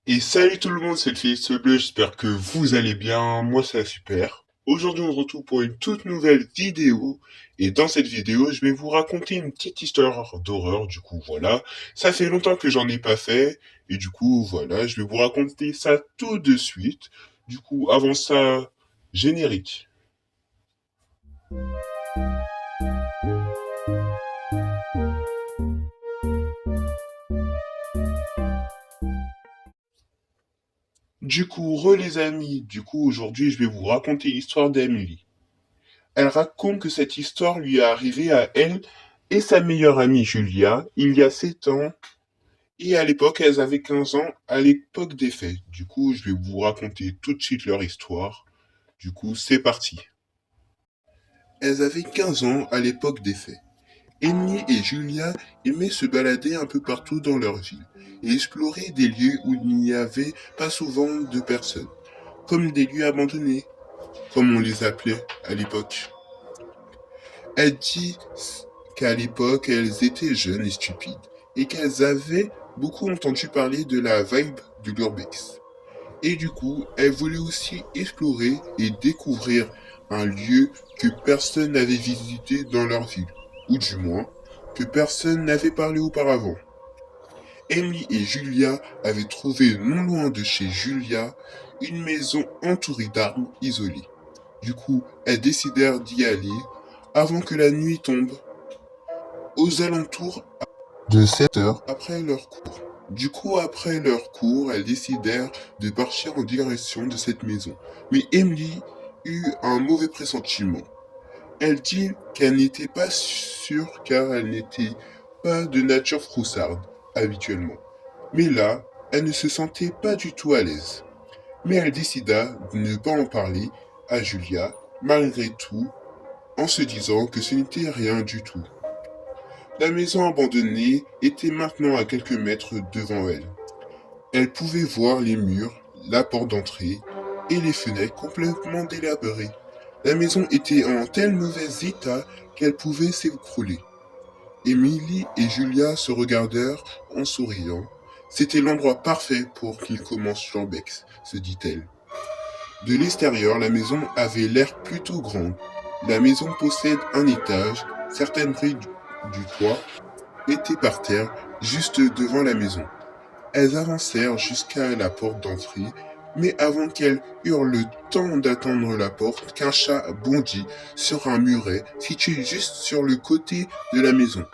Et salut tout le monde, c'est le Félix Bleu, j'espère que vous allez bien, moi ça va super. Aujourd'hui on se retrouve pour une toute nouvelle vidéo, et dans cette vidéo je vais vous raconter une petite histoire d'horreur, du coup voilà. Ça fait longtemps que j'en ai pas fait, et du coup voilà, je vais vous raconter ça tout de suite. Du coup avant ça, générique. Du coup, les amis, du coup aujourd'hui je vais vous raconter l'histoire d'Emily. Elle raconte que cette histoire lui est arrivée à elle et sa meilleure amie Julia il y a 7 ans. Et à l'époque, elles avaient 15 ans à l'époque des faits. Du coup, je vais vous raconter tout de suite leur histoire. Du coup, c'est parti. Elles avaient 15 ans à l'époque des faits. Emily et Julia aimaient se balader un peu partout dans leur ville et explorer des lieux où il n'y avait pas souvent de personnes, comme des lieux abandonnés, comme on les appelait à l'époque. Elle dit qu'à l'époque, elles étaient jeunes et stupides, et qu'elles avaient beaucoup entendu parler de la vibe de l'urbex. Et du coup, elles voulaient aussi explorer et découvrir un lieu que personne n'avait visité dans leur ville, ou du moins, que personne n'avait parlé auparavant. Emily et Julia avaient trouvé non loin de chez Julia une maison entourée d'arbres isolés. Du coup, elles décidèrent d'y aller avant que la nuit tombe, aux alentours de 7 heures après leur cours. Du coup, après leur cours, elles décidèrent de partir en direction de cette maison. Mais Emily eut un mauvais pressentiment. Elle dit qu'elle n'était pas sûre car elle n'était pas de nature froussarde habituellement. Mais là, elle ne se sentait pas du tout à l'aise. Mais elle décida de ne pas en parler à Julia, malgré tout, en se disant que ce n'était rien du tout. La maison abandonnée était maintenant à quelques mètres devant elle. Elle pouvait voir les murs, la porte d'entrée et les fenêtres complètement délabrées. La maison était en tel mauvais état qu'elle pouvait s'écrouler. Emily et Julia se regardèrent en souriant. C'était l'endroit parfait pour qu'ils commencent leur bec, se dit-elle. De l'extérieur, la maison avait l'air plutôt grande. La maison possède un étage, certaines briques du toit étaient par terre, juste devant la maison. Elles avancèrent jusqu'à la porte d'entrée, mais avant qu'elles eurent le temps d'attendre la porte, qu'un chat bondit sur un muret situé juste sur le côté de la maison.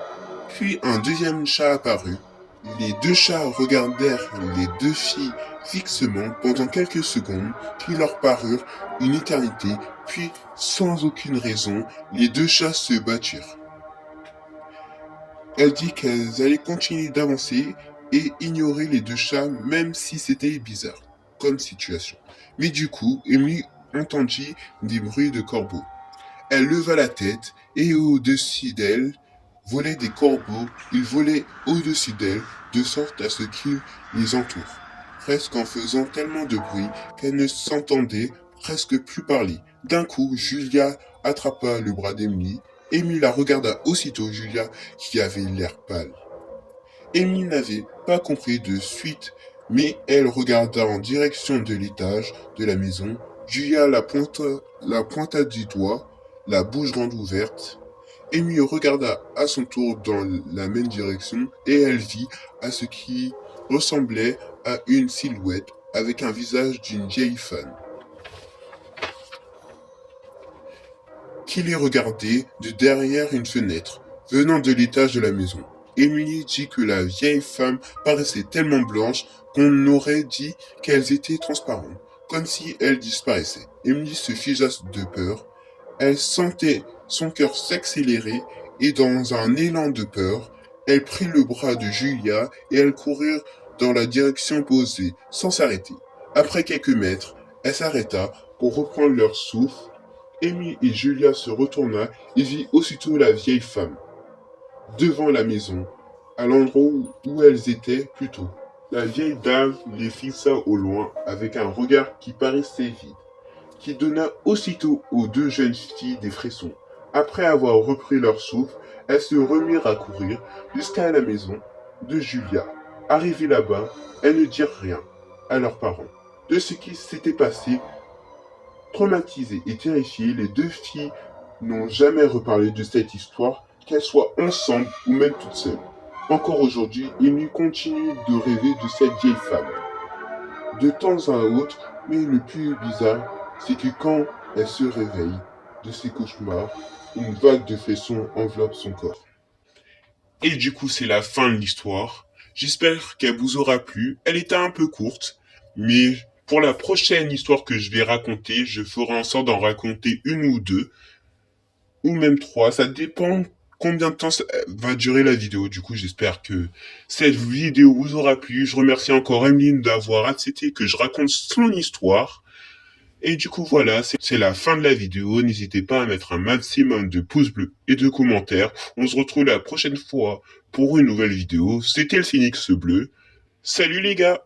Puis un deuxième chat apparut. Les deux chats regardèrent les deux filles fixement pendant quelques secondes, qui leur parurent une éternité, puis, sans aucune raison, les deux chats se battirent. Elle dit qu'elles allaient continuer d'avancer et ignorer les deux chats même si c'était bizarre comme situation. Mais du coup, Emily entendit des bruits de corbeaux. Elle leva la tête et au-dessus d'elle volaient des corbeaux. Ils volaient au-dessus d'elle de sorte à ce qu'ils les entourent, presque en faisant tellement de bruit qu'elle ne s'entendait presque plus parler. D'un coup, Julia attrapa le bras d'Emily. Emily la regarda aussitôt Julia qui avait l'air pâle. Emily n'avait pas compris de suite, mais elle regarda en direction de l'étage de la maison. Julia la pointa du doigt, la bouche grande ouverte. Emily regarda à son tour dans la même direction et elle vit à ce qui ressemblait à une silhouette avec un visage d'une vieille femme qui les regardait de derrière une fenêtre venant de l'étage de la maison. Emily dit que la vieille femme paraissait tellement blanche qu'on aurait dit qu'elles étaient transparentes, comme si elles disparaissaient. Emily se figea de peur. Elle sentait son cœur s'accélérer et dans un élan de peur, elle prit le bras de Julia et elles coururent dans la direction opposée, sans s'arrêter. Après quelques mètres, elle s'arrêta pour reprendre leur souffle. Amy et Julia se retourna et vit aussitôt la vieille femme, devant la maison, à l'endroit où elles étaient plus tôt. La vieille dame les fixa au loin avec un regard qui paraissait vide, qui donna aussitôt aux deux jeunes filles des frissons. Après avoir repris leur souffle, elles se remirent à courir jusqu'à la maison de Julia. Arrivées là-bas, elles ne dirent rien. à leurs parents de ce qui s'était passé. Traumatisées et terrifiées, les deux filles n'ont jamais reparlé de cette histoire, qu'elles soient ensemble ou même toutes seules. Encore aujourd'hui, Emily continue de rêver de cette vieille femme. De temps à autre, mais le plus bizarre, c'est que quand elle se réveille de ses cauchemars, une vague de frissons enveloppe son corps. Et du coup, c'est la fin de l'histoire. J'espère qu'elle vous aura plu. Elle était un peu courte, mais pour la prochaine histoire que je vais raconter, je ferai en sorte d'en raconter une ou deux, ou même trois. Ça dépend combien de temps ça va durer la vidéo. Du coup, j'espère que cette vidéo vous aura plu. Je remercie encore Emeline d'avoir accepté que je raconte son histoire. Et du coup, voilà, c'est la fin de la vidéo. N'hésitez pas à mettre un maximum de pouces bleus et de commentaires. On se retrouve la prochaine fois pour une nouvelle vidéo. C'était le Phoenix Bleu. Salut les gars!